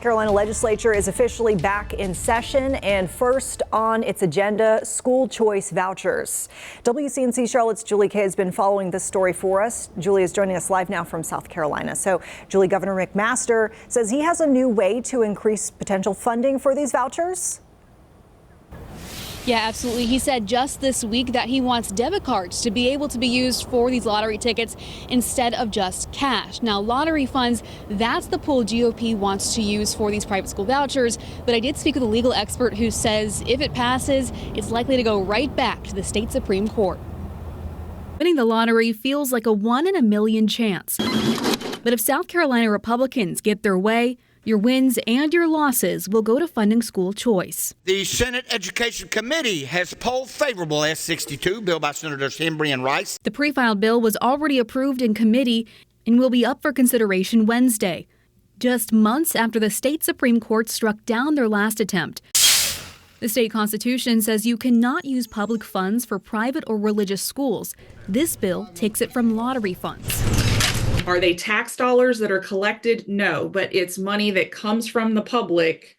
Carolina legislature is officially back in session, and first on its agenda, school choice vouchers. WCNC Charlotte's Julie Kay has been following this story for us. Julie is joining us live now from South Carolina. So, Julie, Governor McMaster says he has a new way to increase potential funding for these vouchers. Yeah, absolutely. He said just this week that he wants debit cards to be able to be used for these lottery tickets instead of just cash. Now, lottery funds, that's the pool GOP wants to use for these private school vouchers. But I did speak with a legal expert who says if it passes, it's likely to go right back to the state Supreme Court. Winning the lottery feels like a 1 in a million chance. But if South Carolina Republicans get their way, your wins and your losses will go to funding school choice. The Senate Education Committee has polled favorable S-62, bill by Senators Hembry and Rice. The pre-filed bill was already approved in committee and will be up for consideration Wednesday, just months after the state Supreme Court struck down their last attempt. The state constitution says you cannot use public funds for private or religious schools. This bill takes it from lottery funds. Are they tax dollars that are collected? No, but it's money that comes from the public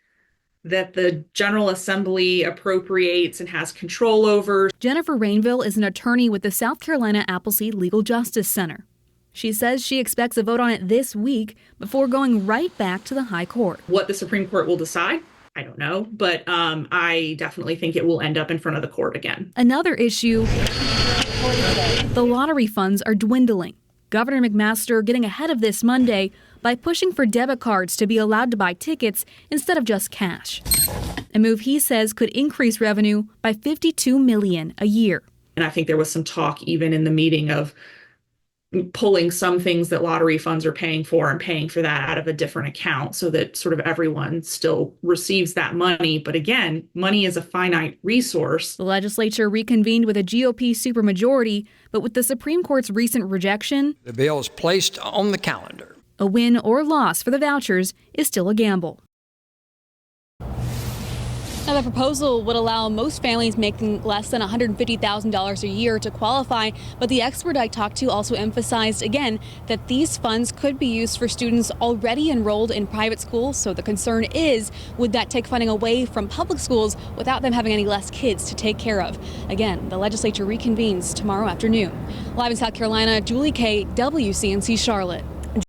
that the General Assembly appropriates and has control over. Jennifer Rainville is an attorney with the South Carolina Appleseed Legal Justice Center. She says she expects a vote on it this week before going right back to the high court. What the Supreme Court will decide, I don't know, but I definitely think it will end up in front of the court again. Another issue, the lottery funds are dwindling. Governor McMaster getting ahead of this Monday by pushing for debit cards to be allowed to buy tickets instead of just cash. A move he says could increase revenue by $52 million a year. And I think there was some talk even in the meeting of pulling some things that lottery funds are paying for and paying for that out of a different account so that sort of everyone still receives that money. But again, money is a finite resource. The legislature reconvened with a GOP supermajority, but with the Supreme Court's recent rejection, the bill is placed on the calendar. A win or loss for the vouchers is still a gamble. Now, the proposal would allow most families making less than $150,000 a year to qualify, but the expert I talked to also emphasized again that these funds could be used for students already enrolled in private schools. So the concern is, would that take funding away from public schools without them having any less kids to take care of? Again, the legislature reconvenes tomorrow afternoon. Live in South Carolina, Julie Kay, WCNC Charlotte.